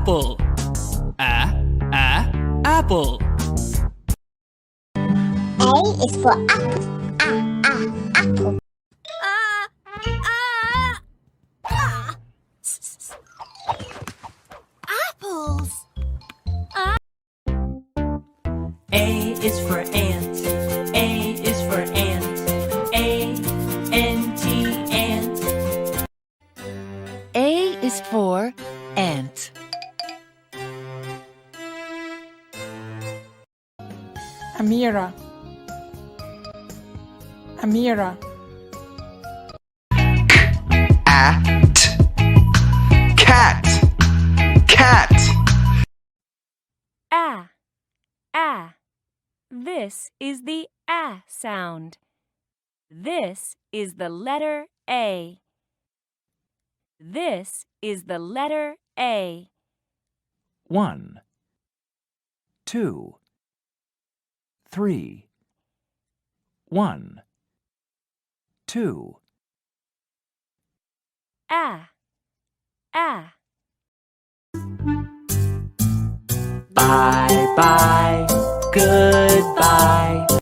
apple. Apple. A is for apple. Apple. Apples. A is for ant. A is for ant. A-N-T, ant. A is for ant. Amira. Amira. At. Cat. Cat. This is the sound. This is the letter A. This is the letter A. 1, 2, 3. 1, 2. Bye bye. Goodbye.